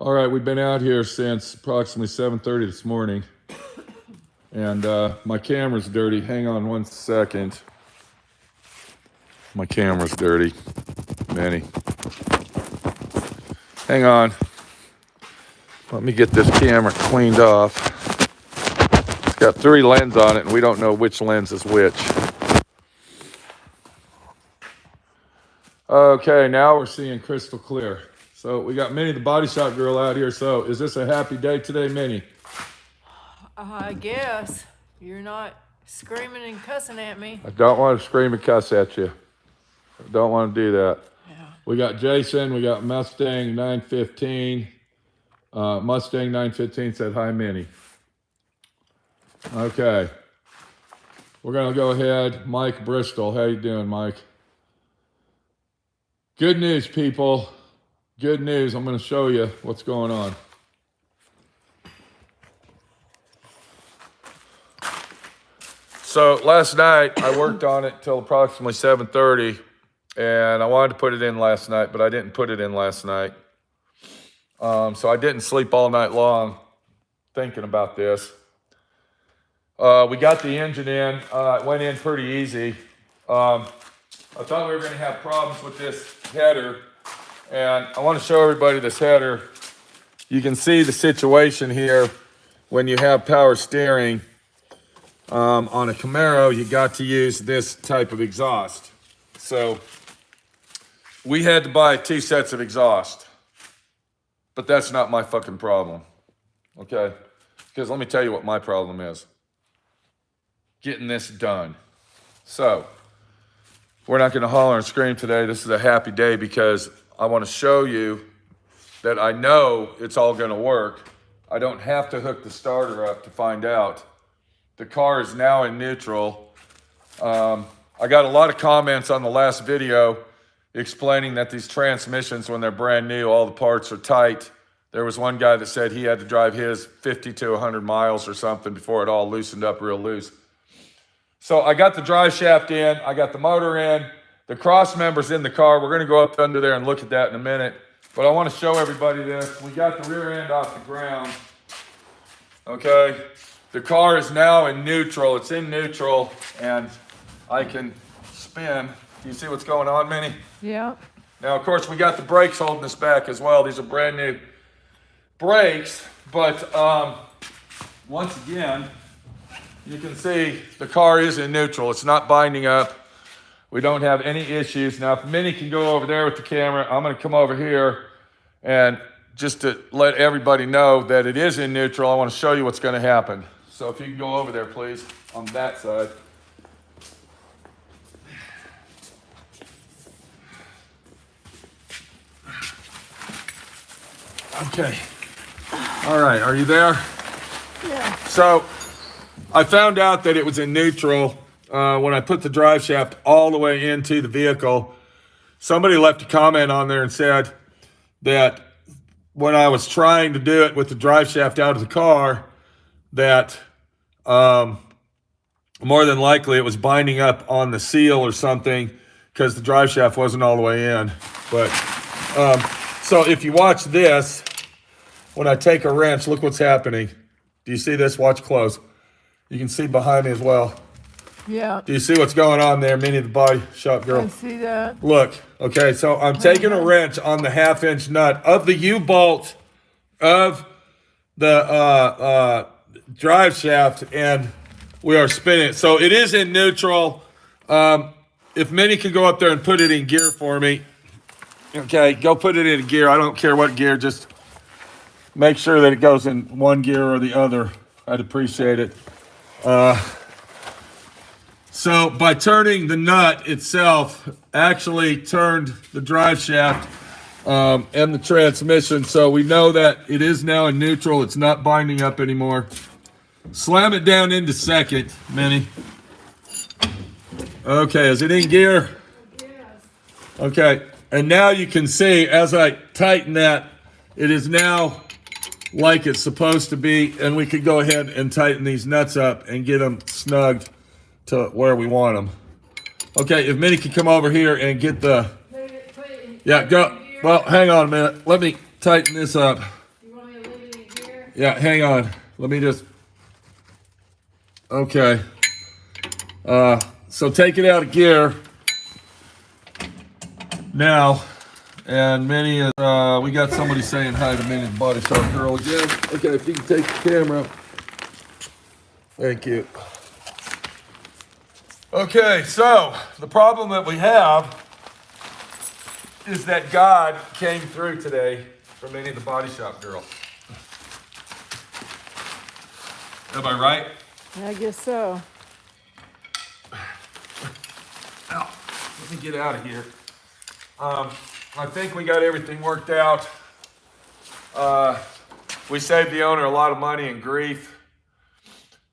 All right, we've been out here since approximately 7:30 this morning. And my camera's dirty. Hang on one second. My camera's dirty. Manny. Hang on. Let me get this camera cleaned off. It's got 3 lenses on it, and we don't know which lens is which. Okay, now we're seeing crystal clear. So we got Minnie, the body shop girl, out here. So is this a happy day today, Minnie? I guess. You're not screaming and cussing at me. I don't want to scream and cuss at you. I don't want to do that. Yeah. We got Jason. We got Mustang 915. Mustang 915 said, hi, Minnie. Okay. We're going to go ahead. Mike Bristol. How you doing, Mike? Good news, people. Good news. I'm going to show you what's going on. So last night I worked on it till approximately 7:30, and I wanted to put it in last night, but I didn't put it in last night. So I didn't sleep all night long thinking about this. We got the engine in. It went in pretty easy. I thought we were going to have problems with this header, and I want to show everybody this header. You can see the situation here when you have power steering. On a Camaro, you got to use this type of exhaust. So we had to buy 2 sets of exhaust, but that's not my fucking problem, okay? Because let me tell you what my problem is. Getting this done. So we're not gonna holler and scream today. This is a happy day because I wanna show you that I know it's all gonna work. I don't have to hook the starter up to find out. The car is now in neutral. I got a lot of comments on the last video explaining that these transmissions, when they're brand new, all the parts are tight. There was one guy that said he had to drive his 50 to 100 miles or something before it all loosened up real loose. So I got the drive shaft in, I got the motor in, the cross member's in the car. We're gonna go up under there and look at that in a minute. But I wanna show everybody this. We got the rear end off the ground, okay? The car is now in neutral. It's in neutral, and I can spin. Do you see what's going on, Minnie? Yeah. Now, of course, we got the brakes holding us back as well. These are brand new brakes, but once again, you can see the car is in neutral. It's not binding up. We don't have any issues. Now, if Minnie can go over there with the camera, I'm gonna come over here, and just to let everybody know that it is in neutral, I wanna show you what's gonna happen. So if you can go over there, please, on that side. Okay. All right, are you there? Yeah. So I found out that it was in neutral when I put the drive shaft all the way into the vehicle. Somebody left a comment on there and said that when I was trying to do it with the drive shaft out of the car, that more than likely it was binding up on the seal or something because the drive shaft wasn't all the way in. But so if you watch this, when I take a wrench, look what's happening. Do you see this? Watch close. You can see behind me as well. Yeah. Do you see what's going on there, Minnie, the body shop girl? I see that. Look, okay, so I'm taking a wrench on the 1/2-inch nut of the U-bolt of the drive shaft, and we are spinning it. So it is in neutral. If Minnie can go up there and put it in gear for me. Okay, go put it in gear. I don't care what gear, just make sure that it goes in one gear or the other. I'd appreciate it. So by turning the nut itself, actually turned the drive shaft and the transmission. So we know that it is now in neutral. It's not binding up anymore. Slam it down into second, Minnie. Okay, is it in gear? Yes. Okay, and now you can see as I tighten that, it is now like it's supposed to be, and we could go ahead and tighten these nuts up and get them snugged to where we want them. Okay, if Minnie can come over here and get the, yeah, go. Well, hang on a minute. Let me tighten this up. Yeah, hang on. Let me just. Okay. So take it out of gear now. And Minnie, we got somebody saying hi to Minnie, the Body Shop Girl again. Okay, if you can take the camera. Thank you. Okay, so the problem that we have is that God came through today for Minnie, the Body Shop Girl. Am I right? I guess so. Ow, let me get out of here. I think we got everything worked out. We saved the owner a lot of money and grief.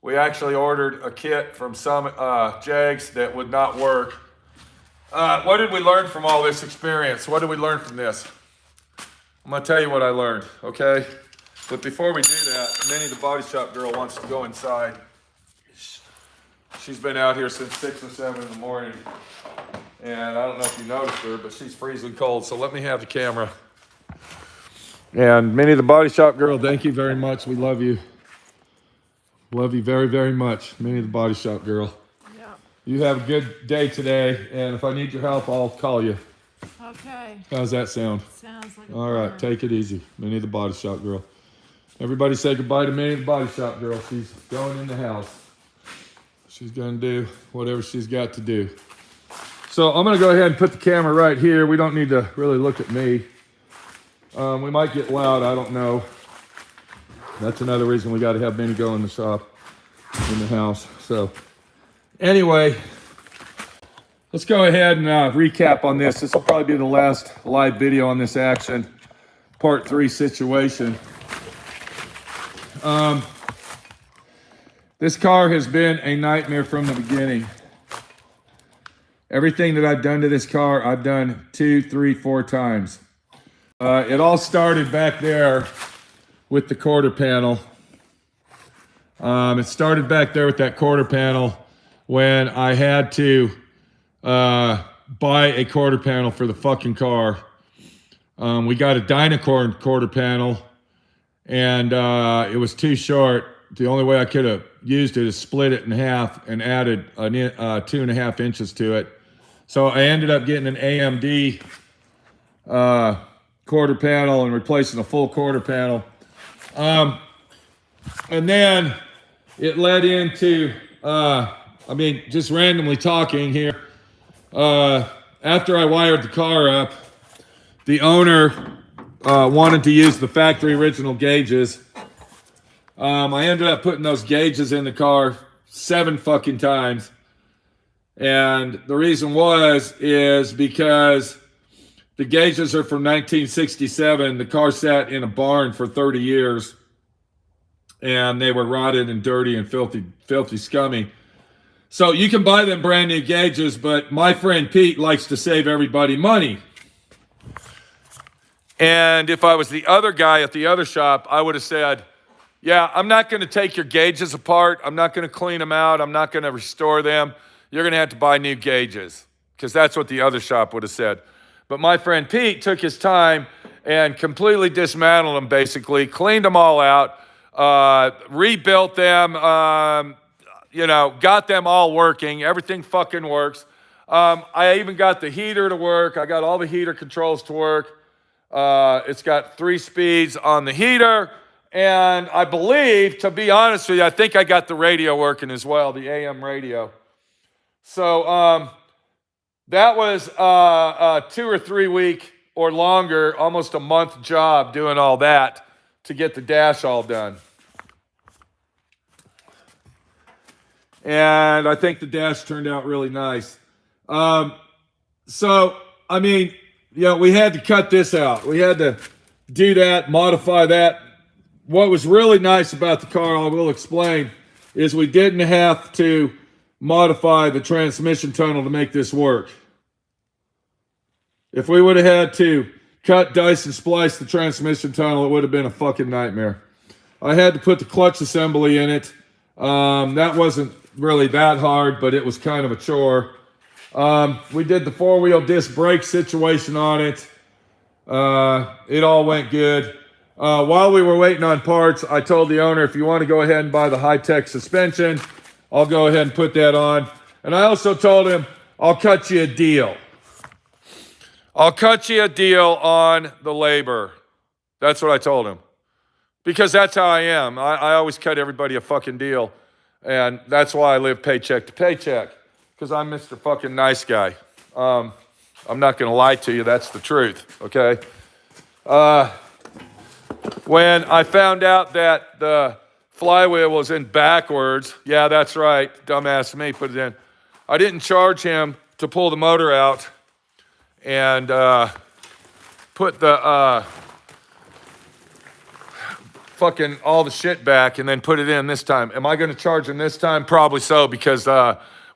We actually ordered a kit from some Jags that would not work. What did we learn from all this experience? What did we learn from this? I'm gonna tell you what I learned, okay? But before we do that, Minnie, the Body Shop Girl, wants to go inside. She's been out here since 6 or 7 in the morning. And I don't know if you noticed her, but she's freezing cold. So let me have the camera. And Minnie, the Body Shop Girl, thank you very much. We love you. Love you very, very much. Minnie, the Body Shop Girl. Yeah. You have a good day today. And if I need your help, I'll call you. Okay. How's that sound? Sounds like a All right, plan. take it easy. Minnie, the Body Shop Girl. Everybody say goodbye to Minnie, the Body Shop Girl. She's going in the house. She's going to do whatever she's got to do. So I'm going to go ahead and put the camera right here. We don't need to really look at me. We might get loud. I don't know. That's another reason we got to have Minnie go in the shop, in the house. So anyway, let's go ahead and recap on this. This will probably be the last live video on this action, part 3 situation. This car has been a nightmare from the beginning. Everything that I've done to this car, I've done 2, 3, 4 times. It all started back there with the quarter panel. It started back there with that quarter panel when I had to buy a quarter panel for the fucking car. We got a Dynacorn quarter panel, and it was too short. The only way I could have used it is split it in half and added 2.5 inches to it. So I ended up getting an AMD quarter panel and replacing a full quarter panel. And then it led into, just randomly talking here. After I wired the car up, the owner wanted to use the factory original gauges. I ended up putting those gauges in the car 7 fucking times. And the reason is because the gauges are from 1967. The car sat in a barn for 30 years. And they were rotted and dirty and filthy scummy. So you can buy them brand new gauges, but my friend Pete likes to save everybody money. And if I was the other guy at the other shop, I would have said, yeah, I'm not going to take your gauges apart. I'm not going to clean them out. I'm not going to restore them. You're going to have to buy new gauges, because that's what the other shop would have said. But my friend Pete took his time and completely dismantled them, basically, cleaned them all out, rebuilt them, got them all working. Everything fucking works. I even got the heater to work. I got all the heater controls to work. It's got 3 speeds on the heater. And I believe, to be honest with you, I think I got the radio working as well, the AM radio. So that was a 2 or 3 week or longer, almost a month job doing all that to get the dash all done. And I think the dash turned out really nice. We had to cut this out. We had to do that, modify that. What was really nice about the car, I will explain, is we didn't have to modify the transmission tunnel to make this work. If we would have had to cut, dice, and splice the transmission tunnel, it would have been a fucking nightmare. I had to put the clutch assembly in it. That wasn't really that hard, but it was kind of a chore. We did the 4-wheel disc brake situation on it. It all went good. While we were waiting on parts, I told the owner, if you want to go ahead and buy the high-tech suspension, I'll go ahead and put that on. And I also told him, I'll cut you a deal. I'll cut you a deal on the labor. That's what I told him. Because that's how I am. I always cut everybody a fucking deal. And that's why I live paycheck to paycheck. Because I'm Mr. fucking nice guy. I'm not going to lie to you. That's the truth, okay? When I found out that the flywheel was in backwards, yeah, that's right, dumbass me put it in. I didn't charge him to pull the motor out and put the fucking all the shit back and then put it in this time. Am I going to charge him this time? Probably so, because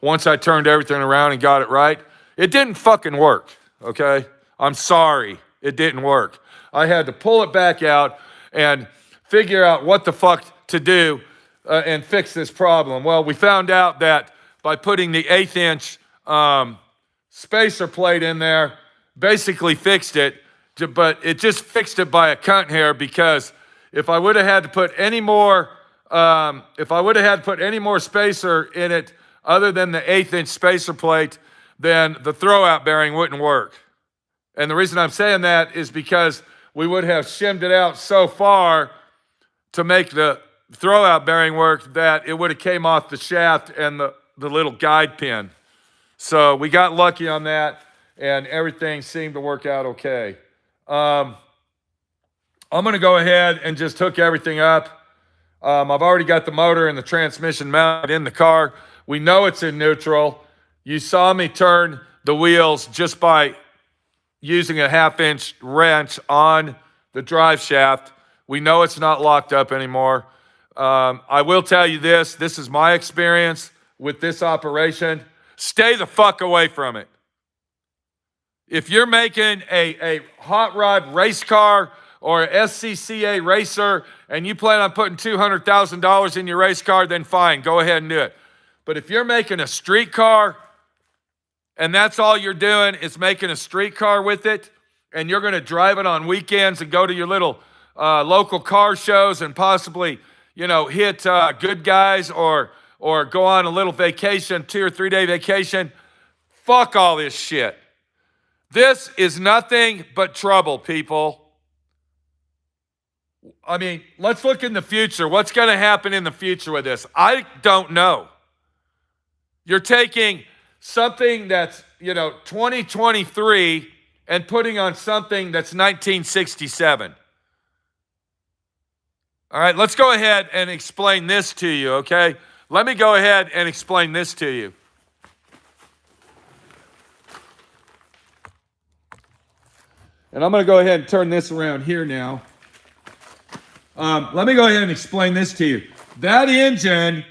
once I turned everything around and got it right, it didn't fucking work, okay? I'm sorry, it didn't work. I had to pull it back out and figure out what the fuck to do and fix this problem. Well, we found out that by putting the 1/8 inch spacer plate in there, basically fixed it, but it just fixed it by a cunt hair, because if I would have had to put any more, spacer in it other than the 1/8 inch spacer plate, then the throwout bearing wouldn't work. And the reason I'm saying that is because we would have shimmed it out so far to make the throwout bearing work that it would have came off the shaft and the little guide pin. So we got lucky on that, and everything seemed to work out okay. I'm going to go ahead and just hook everything up. I've already got the motor and the transmission mounted in the car. We know it's in neutral. You saw me turn the wheels just by using a 1/2 inch wrench on the drive shaft. We know it's not locked up anymore. I will tell you this is my experience with this operation. Stay the fuck away from it. If you're making a hot rod race car or a SCCA racer and you plan on putting $200,000 in your race car, then fine, go ahead and do it. But if you're making a street car and that's all you're doing is making a street car with it, and you're going to drive it on weekends and go to your little local car shows and possibly, hit Good Guys or go on a little vacation, 2 or 3 day vacation, fuck all this shit. This is nothing but trouble, people. I mean, let's look in the future. What's going to happen in the future with this? I don't know. You're taking something that's, 2023 and putting on something that's 1967. All right, let's go ahead and explain this to you, okay? Let me go ahead and explain this to you. And I'm going to go ahead and turn this around here now. Let me go ahead and explain this to you. That engine,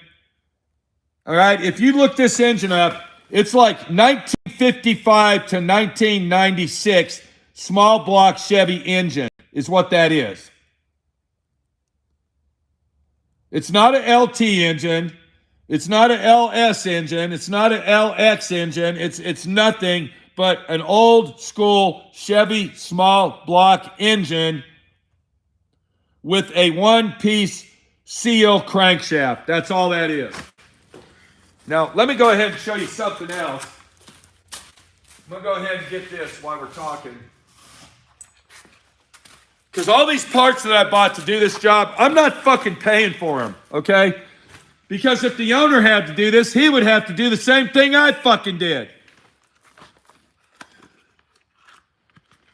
all right, if you look this engine up, it's like 1955 to 1996 small block Chevy engine is what that is. It's not an LT engine. It's not an LS engine. It's not an LX engine. It's nothing but an old school Chevy small block engine with a one-piece seal crankshaft. That's all that is. Now, let me go ahead and show you something else. I'm going to go ahead and get this while we're talking. Because all these parts that I bought to do this job, I'm not fucking paying for them, okay? Because if the owner had to do this, he would have to do the same thing I fucking did.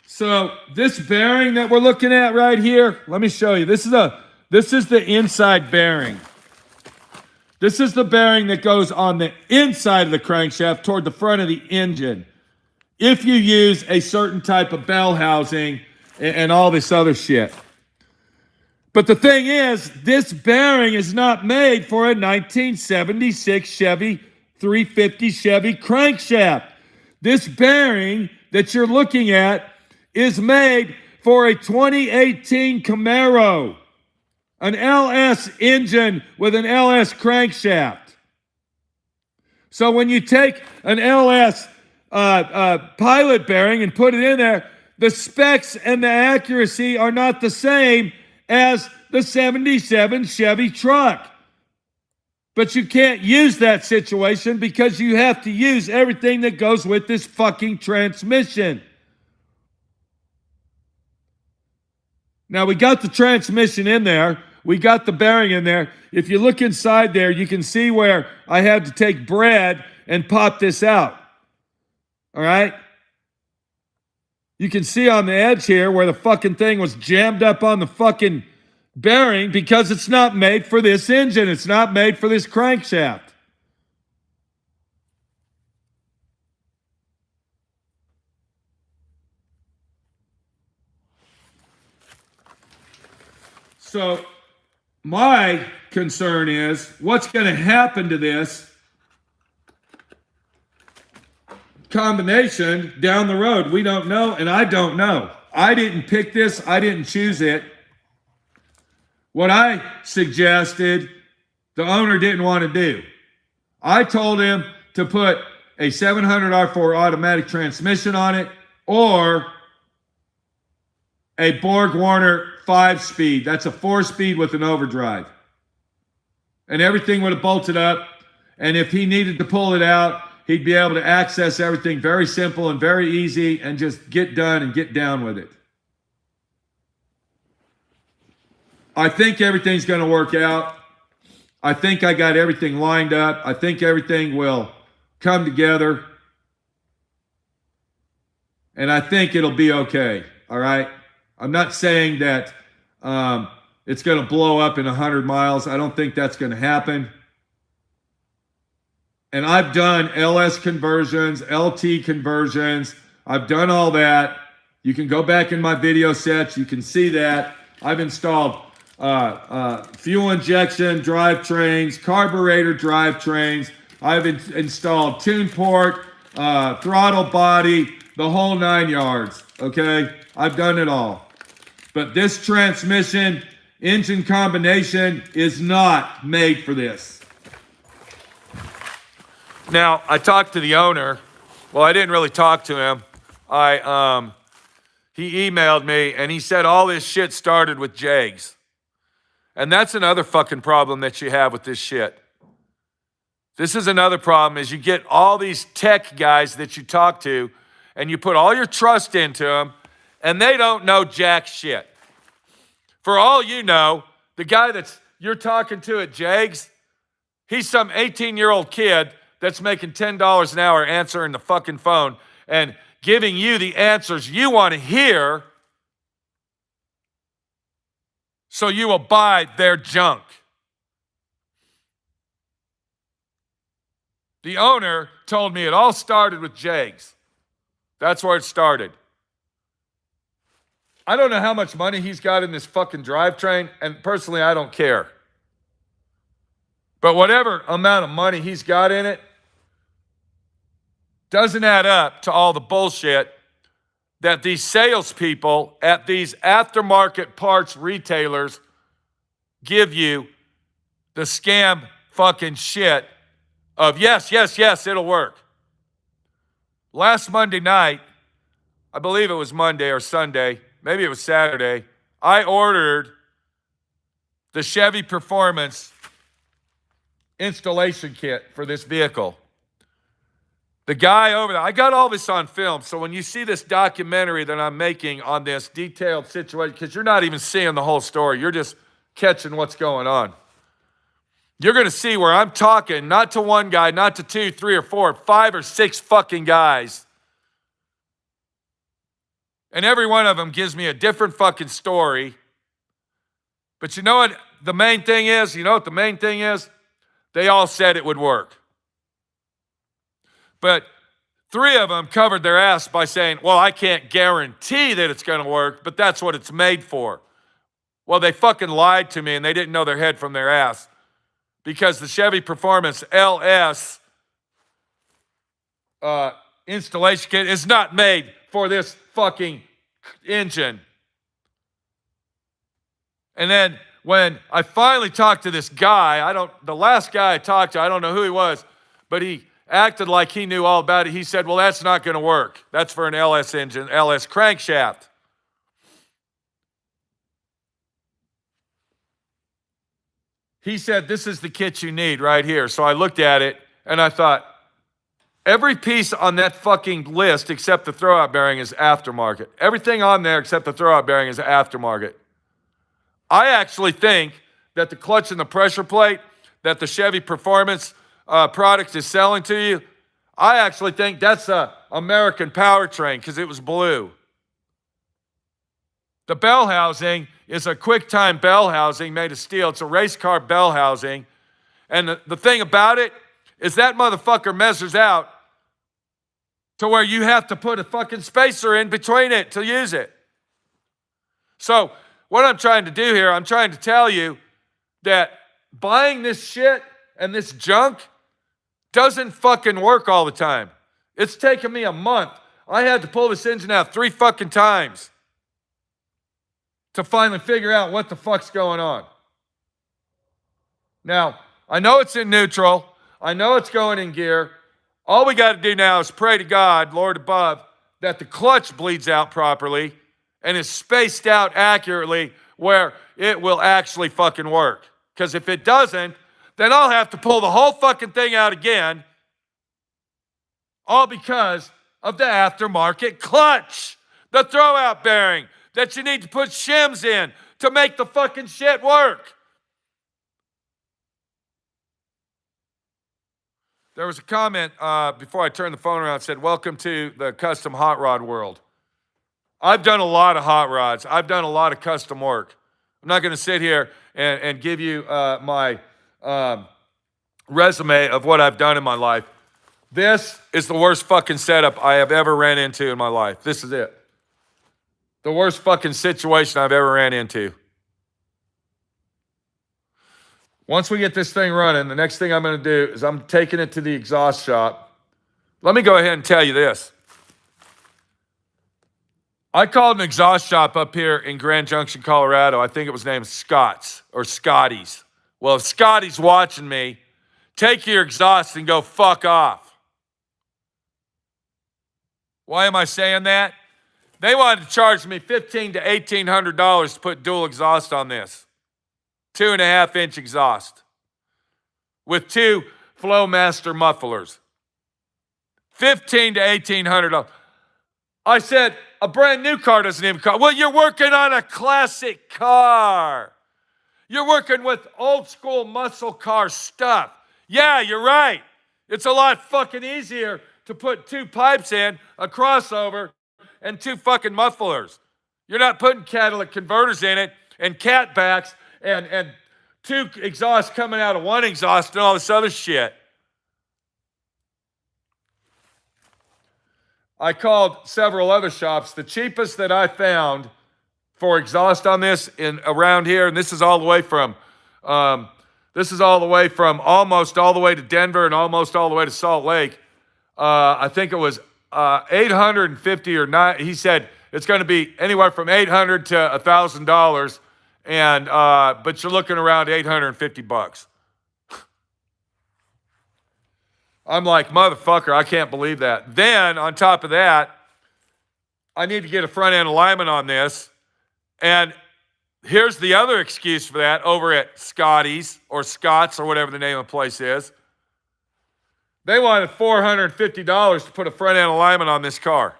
So this bearing that we're looking at right here, let me show you. This is the inside bearing. This is the bearing that goes on the inside of the crankshaft toward the front of the engine. If you use a certain type of bell housing and all this other shit. But the thing is, this bearing is not made for a 1976 Chevy 350 Chevy crankshaft. This bearing that you're looking at is made for a 2018 Camaro, an LS engine with an LS crankshaft. So when you take an LS pilot bearing and put it in there, the specs and the accuracy are not the same as the 77 Chevy truck. But you can't use that situation because you have to use everything that goes with this fucking transmission. Now, we got the transmission in there. We got the bearing in there. If you look inside there, you can see where I had to take bread and pop this out. All right? You can see on the edge here where the fucking thing was jammed up on the fucking bearing because it's not made for this engine. It's not made for this crankshaft. So my concern is what's going to happen to this combination down the road. We don't know, and I don't know. I didn't pick this. I didn't choose it. What I suggested, the owner didn't want to do. I told him to put a 700 R4 automatic transmission on it or a Borg Warner 5-speed. That's a 4-speed with an overdrive. And everything would have bolted up. And if he needed to pull it out, he'd be able to access everything very simple and very easy and just get done and get down with it. I think everything's going to work out. I think I got everything lined up. I think everything will come together. And I think it'll be okay. All right? I'm not saying that it's going to blow up in 100 miles. I don't think that's going to happen. And I've done LS conversions, LT conversions. I've done all that. You can go back in my video sets. You can see that. I've installed fuel injection drivetrains, carburetor drivetrains. I've installed tune port, throttle body, the whole 9 yards. Okay? I've done it all. But this transmission engine combination is not made for this. Now, I talked to the owner. Well, I didn't really talk to him. He emailed me and he said all this shit started with Jags. And that's another fucking problem that you have with this shit. This is another problem is you get all these tech guys that you talk to and you put all your trust into them and they don't know jack shit. For all you know, the guy that's you're talking to at Jags, he's some 18-year-old kid that's making $10 an hour answering the fucking phone and giving you the answers you want to hear so you will buy their junk. The owner told me it all started with Jags. That's where it started. I don't know how much money he's got in this fucking drivetrain, and personally, I don't care. But whatever amount of money he's got in it doesn't add up to all the bullshit that these salespeople at these aftermarket parts retailers give you, the scam fucking shit of yes, yes, yes, it'll work. Last Monday night, I believe it was Monday or Sunday, maybe it was Saturday, I ordered the Chevy Performance installation kit for this vehicle. The guy over there, I got all this on film, so when you see this documentary that I'm making on this detailed situation, because you're not even seeing the whole story, you're just catching what's going on. You're going to see where I'm talking, not to one guy, not to 2, 3, or 4, 5 or 6 fucking guys. And every one of them gives me a different fucking story. But you know what the main thing is? You know what the main thing is? They all said it would work. But 3 of them covered their ass by saying, well, I can't guarantee that it's going to work, but that's what it's made for. Well, they fucking lied to me and they didn't know their head from their ass. Because the Chevy Performance LS installation kit is not made for this fucking engine. And then when I finally talked to this guy, the last guy I talked to, I don't know who he was, but he acted like he knew all about it. He said, well, that's not going to work. That's for an LS engine, LS crankshaft. he said, this is the kit you need right here. So I looked at it and I thought, every piece on that fucking list except the throwout bearing is aftermarket. Everything on there except the throwout bearing is aftermarket. I actually think that the clutch and the pressure plate that the Chevy Performance product is selling to you, I actually think that's a American powertrain because it was blue. The bell housing is a QuickTime bell housing made of steel. It's a race car bell housing. And the thing about it is that motherfucker measures out to where you have to put a fucking spacer in between it to use it. So what I'm trying to do here, I'm trying to tell you that buying this shit and this junk doesn't fucking work all the time. It's taken me a month. I had to pull this engine out 3 fucking times to finally figure out what the fuck's going on. Now, I know it's in neutral. I know it's going in gear. All we got to do now is pray to God, Lord above, that the clutch bleeds out properly and is spaced out accurately where it will actually fucking work. Because if it doesn't, then I'll have to pull the whole fucking thing out again, all because of the aftermarket clutch, the throwout bearing that you need to put shims in to make the fucking shit work. There was a comment before I turned the phone around that said, welcome to the custom hot rod world. I've done a lot of hot rods. I've done a lot of custom work. I'm not going to sit here and give you my resume of what I've done in my life. This is the worst fucking setup I have ever ran into in my life. This is it. The worst fucking situation I've ever ran into. Once we get this thing running, the next thing I'm going to do is I'm taking it to the exhaust shop. Let me go ahead and tell you this. I called an exhaust shop up here in Grand Junction, Colorado. I think it was named Scott's or Scotty's. Well, if Scotty's watching me, take your exhaust and go fuck off. Why am I saying that? They wanted to charge me $1,500 to $1,800 to put dual exhaust on this. 2.5-inch exhaust with 2 Flowmaster mufflers. $1,500 to $1,800. I said, a brand new car doesn't even cost. Well, you're working on a classic car. You're working with old school muscle car stuff. Yeah, you're right. It's a lot fucking easier to put 2 pipes in, a crossover, and 2 fucking mufflers. You're not putting catalytic converters in it and catbacks and 2 exhausts coming out of 1 exhaust and all this other shit. I called several other shops. The cheapest that I found for exhaust on this in around here, and this is all the way from almost all the way to Denver and almost all the way to Salt Lake. I think it was 850 or 9. He said it's going to be anywhere from $800 to $1,000, and but you're looking around $850. I'm like, motherfucker, I can't believe that. Then on top of that, I need to get a front end alignment on this, and here's the other excuse for that over at Scotty's or Scott's or whatever the name of the place is. They wanted $450 to put a front end alignment on this car.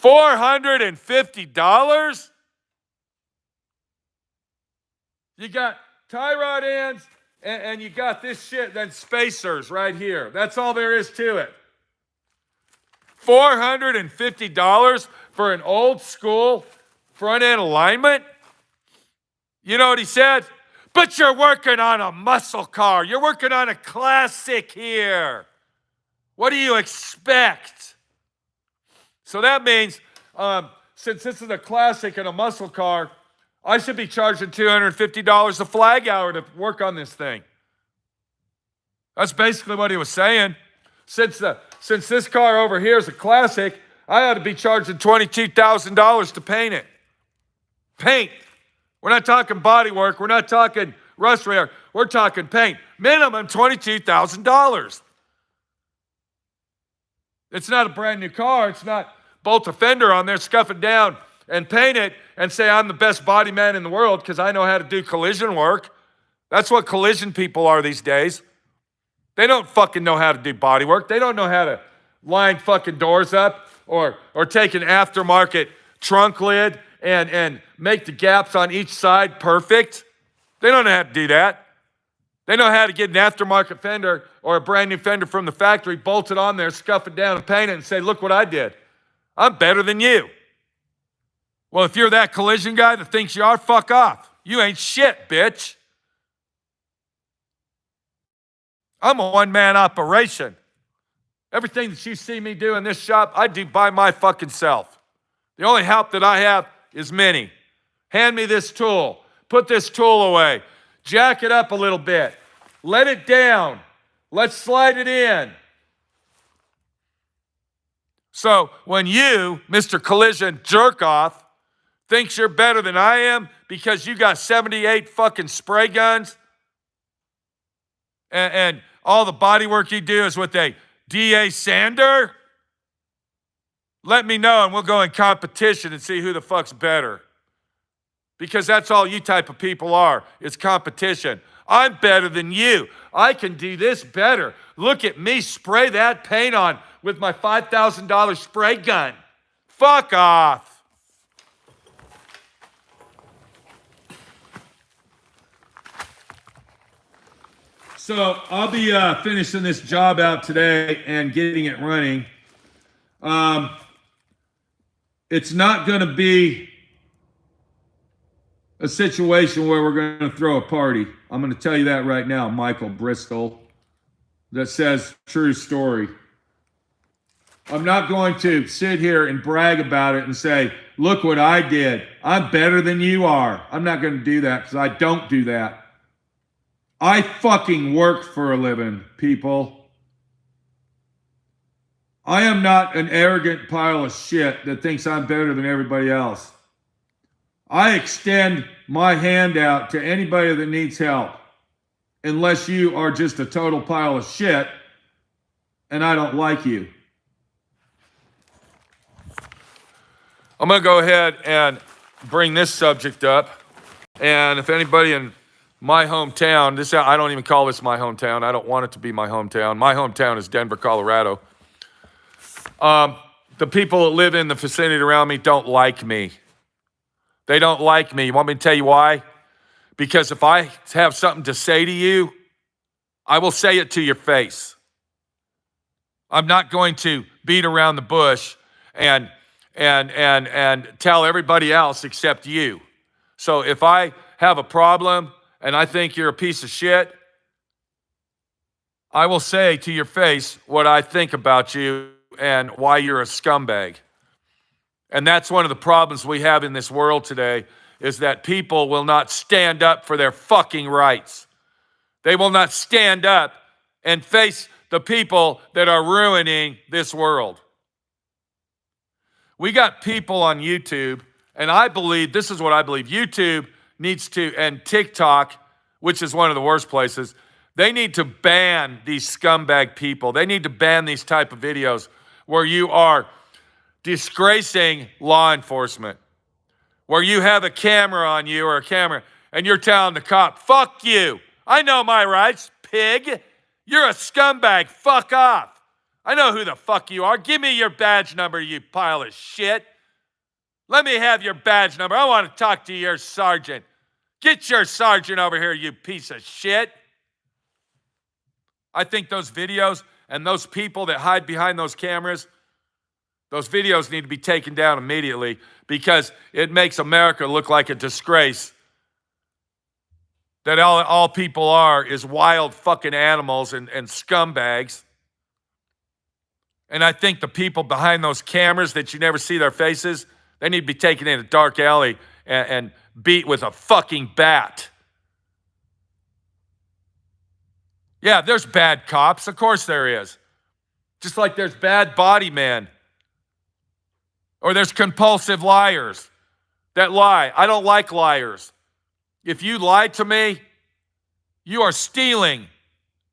$450? You got tie rod ends and you got this shit, then spacers right here. That's all there is to it. $450 for an old school front end alignment? You know what he said? But you're working on a muscle car. You're working on a classic here. What do you expect? So that means, since this is a classic and a muscle car, I should be charging $250 a flag hour to work on this thing. That's basically what he was saying. Since this car over here is a classic, I ought to be charging $22,000 to paint it. Paint. We're not talking body work. We're not talking rust repair. We're talking paint. Minimum $22,000. It's not a brand new car. It's not bolt a fender on there, scuff it down, and paint it and say I'm the best body man in the world because I know how to do collision work. That's what collision people are these days. They don't fucking know how to do body work. They don't know how to line fucking doors up or take an aftermarket trunk lid and make the gaps on each side perfect. They don't know how to do that. They know how to get an aftermarket fender or a brand new fender from the factory, bolt it on there, scuff it down and paint it and say, look what I did. I'm better than you. Well, if you're that collision guy that thinks you are, fuck off. You ain't shit, bitch. I'm a one-man operation. Everything that you see me do in this shop, I do by my fucking self. The only help that I have is Minnie. Hand me this tool. Put this tool away. Jack it up a little bit. Let it down. Let's slide it in. So when you, Mr. Collision jerk off, thinks you're better than I am because you got 78 fucking spray guns and all the body work you do is with a D.I.Y sander, let me know and we'll go in competition and see who the fuck's better. Because that's all you type of people are, is competition. I'm better than you. I can do this better. Look at me spray that paint on with my $5,000 spray gun. Fuck off. So I'll be finishing this job out today and getting it running. It's not going to be a situation where we're going to throw a party. I'm going to tell you that right now, Michael Bristol. That says true story. I'm not going to sit here and brag about it and say, look what I did. I'm better than you are. I'm not going to do that because I don't do that. I fucking work for a living, people. I am not an arrogant pile of shit that thinks I'm better than everybody else. I extend my hand out to anybody that needs help, unless you are just a total pile of shit and I don't like you. I'm going to go ahead and bring this subject up. And if anybody in my hometown, I don't even call this my hometown. I don't want it to be my hometown. My hometown is Denver, Colorado. The people that live in the vicinity around me don't like me. They don't like me. You want me to tell you why? Because if I have something to say to you, I will say it to your face. I'm not going to beat around the bush and tell everybody else except you. So if I have a problem and I think you're a piece of shit, I will say to your face what I think about you and why you're a scumbag. And that's one of the problems we have in this world today, is that people will not stand up for their fucking rights. They will not stand up and face the people that are ruining this world. We got people on YouTube, and I believe, this is what I believe, YouTube needs to, and TikTok, which is one of the worst places, they need to ban these scumbag people. They need to ban these type of videos where you are disgracing law enforcement, where you have a camera on you or a camera and you're telling the cop, fuck you. I know my rights, pig. You're a scumbag. Fuck off. I know who the fuck you are. Give me your badge number, you pile of shit. Let me have your badge number. I want to talk to your sergeant. Get your sergeant over here, you piece of shit. I think those videos and those people that hide behind those cameras, those videos need to be taken down immediately because it makes America look like a disgrace. That all people are is wild fucking animals and scumbags. And I think the people behind those cameras that you never see their faces, they need to be taken in a dark alley and beat with a fucking bat. Yeah, there's bad cops. Of course there is. Just like there's bad body men. Or there's compulsive liars that lie. I don't like liars. If you lie to me, you are stealing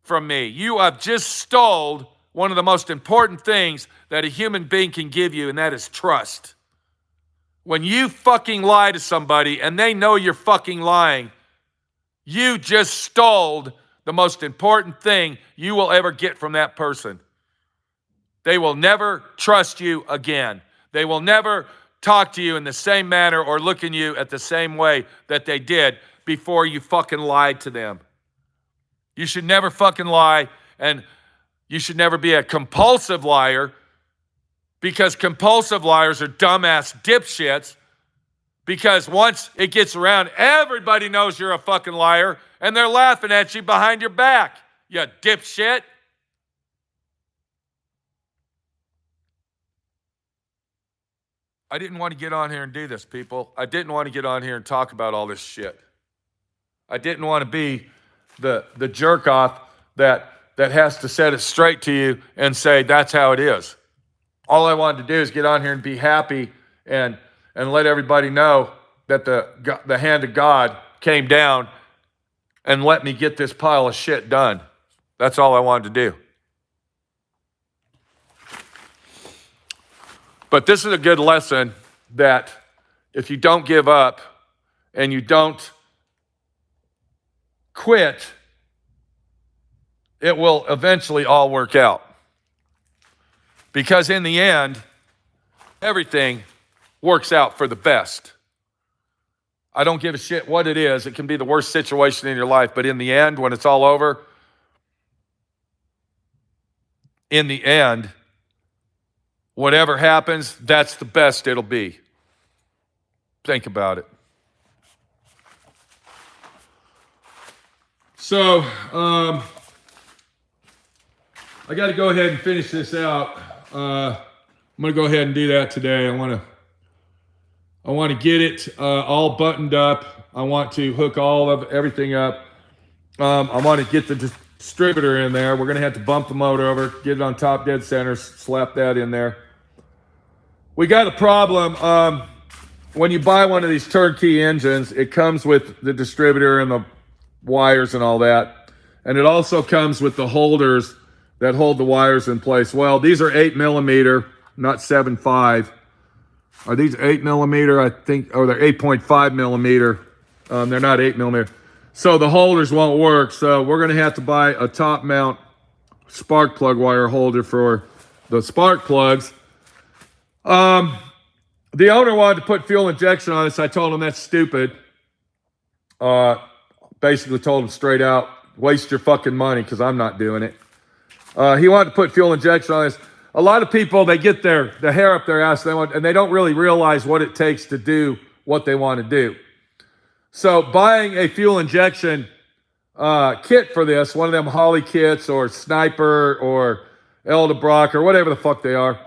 from me. You have just stole one of the most important things that a human being can give you, and that is trust. When you fucking lie to somebody and they know you're fucking lying, You just stole the most important thing you will ever get from that person. They will never trust you again. They will never talk to you in the same manner or look at you at the same way that they did before you fucking lied to them. You should never fucking lie, and you should never be a compulsive liar, because compulsive liars are dumbass dipshits, because once it gets around, everybody knows you're a fucking liar, and they're laughing at you behind your back, you dipshit. I didn't want to get on here and do this, people. I didn't want to get on here and talk about all this shit. I didn't want to be the jerk off that has to set it straight to you and say that's how it is. All I wanted to do is get on here and be happy and let everybody know that the hand of God came down and let me get this pile of shit done. That's all I wanted to do. But this is a good lesson that if you don't give up and you don't quit, it will eventually all work out. Because in the end, everything works out for the best. I don't give a shit what it is. It can be the worst situation in your life, but in the end, when it's all over, in the end, whatever happens, that's the best it'll be. Think about it. So, I got to go ahead and finish this out. I'm going to go ahead and do that today. I want to get it all buttoned up. I want to hook all of everything up. I want to get the distributor in there. We're going to have to bump the motor over, get it on top dead center, slap that in there. We got a problem. When you buy one of these turnkey engines, it comes with the distributor and the wires and all that. And it also comes with the holders that hold the wires in place. Well, these are 8mm, not 7.5. Are these 8mm? I think, or they're 8.5mm. They're not 8mm. So the holders won't work. So we're going to have to buy a top mount spark plug wire holder for the spark plugs. The owner wanted to put fuel injection on this. I told him that's stupid. Basically told him straight out, waste your fucking money, because I'm not doing it. He wanted to put fuel injection on this. A lot of people, they get the hair up their ass, and they don't really realize what it takes to do what they want to do. So buying a fuel injection kit for this, one of them Holly kits or Sniper or Eldebrock or whatever the fuck they are,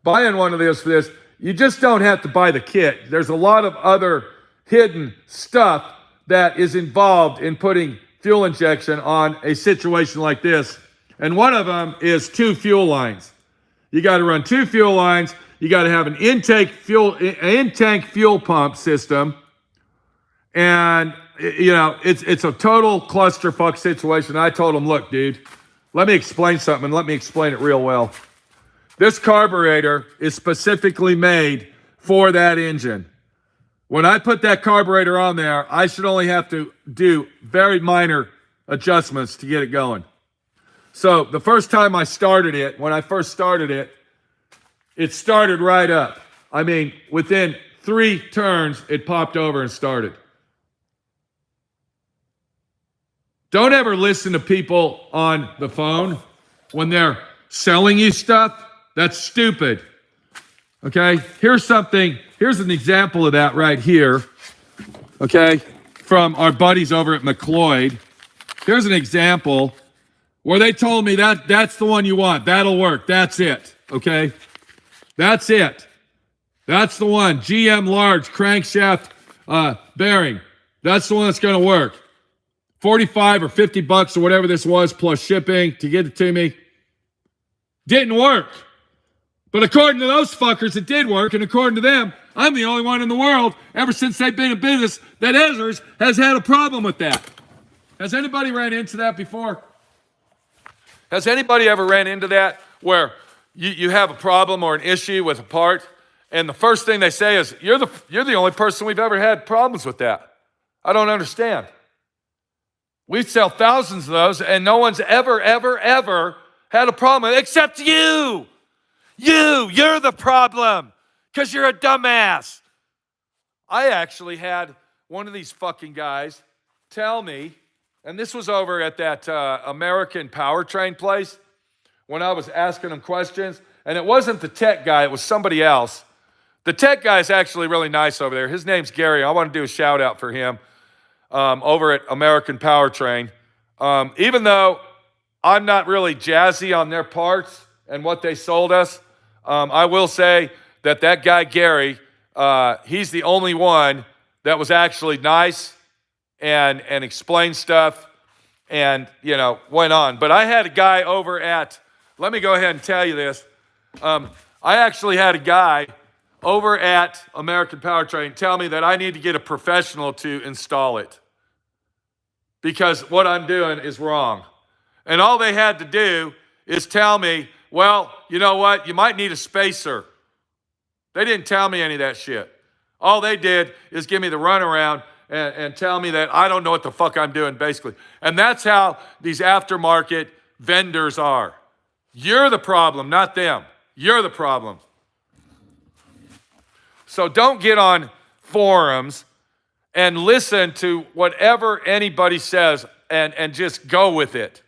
buying one of those for this, you just don't have to buy the kit. There's a lot of other hidden stuff that is involved in putting fuel injection on a situation like this. And one of them is 2 fuel lines. You got to run 2 fuel lines. You got to have an in-tank fuel pump system. And, you know, it's a total clusterfuck situation. I told him, look, dude, let me explain something, and let me explain it real well. This carburetor is specifically made for that engine. When I put that carburetor on there, I should only have to do very minor adjustments to get it going. So the first time I started it, when I first started it, it started right up. I mean, within 3 turns, it popped over and started. Don't ever listen to people on the phone when they're selling you stuff. That's stupid. Okay? Here's an example of that right here. Okay? From our buddies over at McLeod. Here's an example where they told me that's the one you want. That'll work. That's it. Okay? That's it. That's the one. GM large crankshaft bearing. That's the one that's going to work. 45 or 50 bucks or whatever this was plus shipping to get it to me. Didn't work. But according to those fuckers, it did work. And according to them, I'm the only one in the world ever since they've been in business that has had a problem with that. Has anybody ran into that before? Has anybody ever ran into that where you have a problem or an issue with a part, and the first thing they say is, you're the only person we've ever had problems with that. I don't understand. We sell thousands of those, and no one's ever, ever, ever had a problem with it, except you. You're the problem because you're a dumbass. I actually had one of these fucking guys tell me, and this was over at that American powertrain place when I was asking him questions, and it wasn't the tech guy, it was somebody else. The tech guy is actually really nice over there. His name's Gary. I want to do a shout out for him over at American Powertrain. Even though I'm not really jazzy on their parts and what they sold us, I will say that guy Gary, he's the only one that was actually nice and explained stuff and, went on. But I had a guy over at, let me go ahead and tell you this. I actually had a guy over at American Powertrain tell me that I need to get a professional to install it because what I'm doing is wrong. And all they had to do is tell me, well, you know what? You might need a spacer. They didn't tell me any of that shit. All they did is give me the runaround and tell me that I don't know what the fuck I'm doing, basically. And that's how these aftermarket vendors are. You're the problem, not them. You're the problem. So don't get on forums and listen to whatever anybody says and just go with it.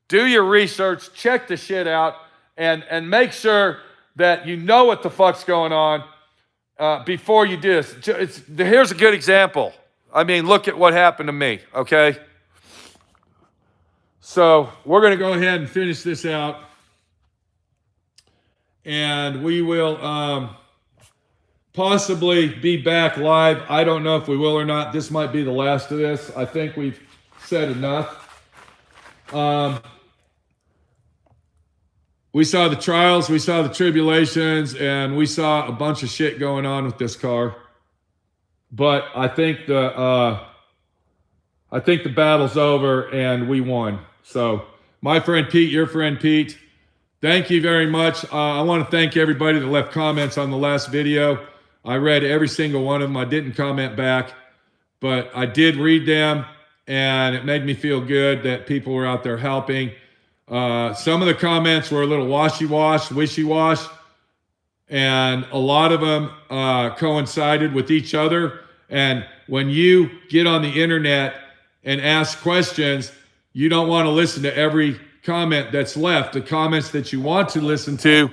Do your research, check the shit out, and make sure that you know what the fuck's going on before you do this. Here's a good example. I mean, look at what happened to me, okay? So we're going to go ahead and finish this out. And we will possibly be back live. I don't know if we will or not. This might be the last of this. I think we've said enough. We saw the trials, we saw the tribulations, and we saw a bunch of shit going on with this car. But I think the battle's over and we won. So, my friend Pete, your friend Pete, thank you very much. I want to thank everybody that left comments on the last video. I read every single one of them. I didn't comment back, but I did read them, and it made me feel good that people were out there helping. Some of the comments were a little wishy-wash, and a lot of them coincided with each other. And when you get on the internet and ask questions, you don't want to listen to every comment that's left. The comments that you want to listen to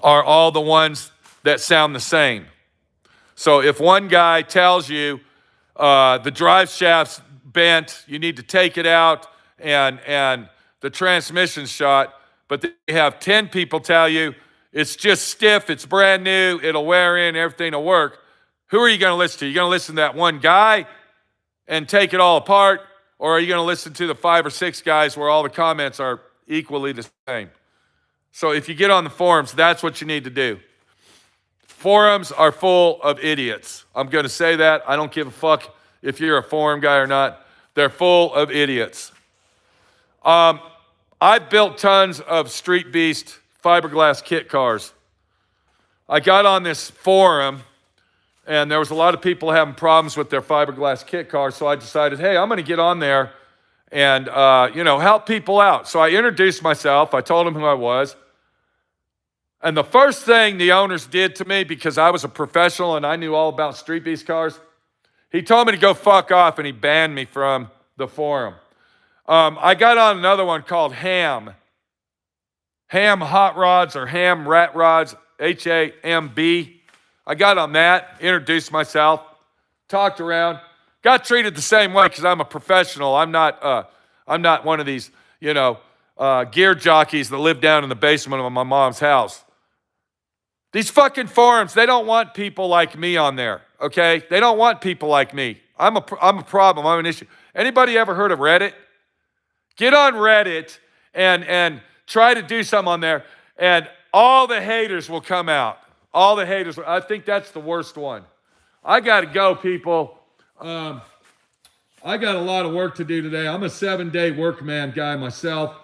are all the ones that sound the same. So if one guy tells you the drive shaft's bent, you need to take it out, and the transmission's shot, but then you have 10 people tell you it's just stiff, it's brand new, it'll wear in, everything will work. Who are you going to listen to? You're going to listen to that one guy and take it all apart, or are you going to listen to the 5 or 6 guys where all the comments are equally the same? So if you get on the forums, that's what you need to do. Forums are full of idiots. I'm going to say that. I don't give a fuck if you're a forum guy or not. They're full of idiots. I've built tons of Street Beast fiberglass kit cars. I got on this forum, and there was a lot of people having problems with their fiberglass kit cars, so I decided, hey, I'm going to get on there and, help people out. So I introduced myself. I told them who I was. And the first thing the owners did to me, because I was a professional and I knew all about Street Beast cars, he told me to go fuck off, and he banned me from the forum. I got on another one called Ham Hot Rods, or Ham Rat Rods, HAMB. I got on that, introduced myself, talked around, got treated the same way because I'm a professional. I'm not one of these, gear jockeys that live down in the basement of my mom's house. These fucking forums, they don't want people like me on there, okay? They don't want people like me. I'm a problem. I'm an issue. Anybody ever heard of Reddit? Get on Reddit and try to do something on there, and all the haters will come out. All the haters. I think that's the worst one. I got to go, people. I got a lot of work to do today. I'm a 7-day workman guy myself.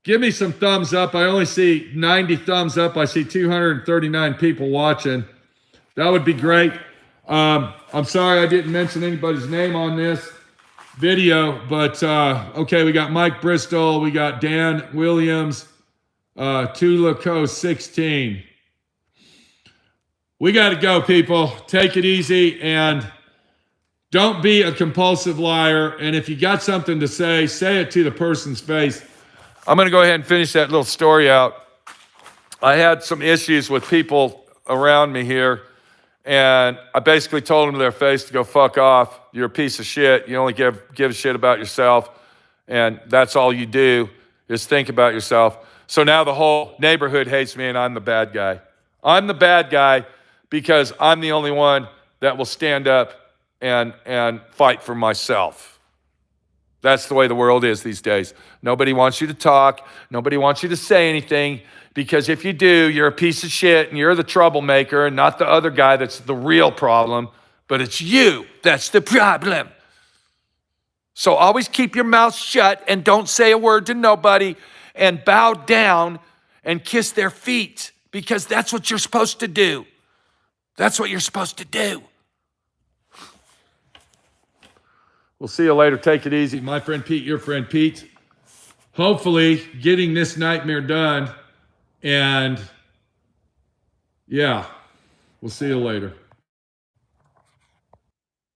Give me some thumbs up. I only see 90 thumbs up. I see 239 people watching. That would be great. I'm sorry I didn't mention anybody's name on this, video, but okay, we got Mike Bristol, we got Dan Williams, Tulaco 16. We got to go, people. Take it easy and don't be a compulsive liar. And if you got something to say it to the person's face. I'm going to go ahead and finish that little story out. I had some issues with people around me here, and I basically told them to their face to go fuck off. You're a piece of shit. You only give a shit about yourself, and that's all you do is think about yourself. So now the whole neighborhood hates me, and I'm the bad guy. I'm the bad guy because I'm the only one that will stand up and fight for myself. That's the way the world is these days. Nobody wants you to talk. Nobody wants you to say anything, because if you do, you're a piece of shit and you're the troublemaker and not the other guy that's the real problem, but it's you that's the problem. So always keep your mouth shut and don't say a word to nobody and bow down and kiss their feet, because that's what you're supposed to do. That's what you're supposed to do. We'll see you later. Take it easy. My friend Pete, your friend Pete. Hopefully getting this nightmare done. And yeah, we'll see you later.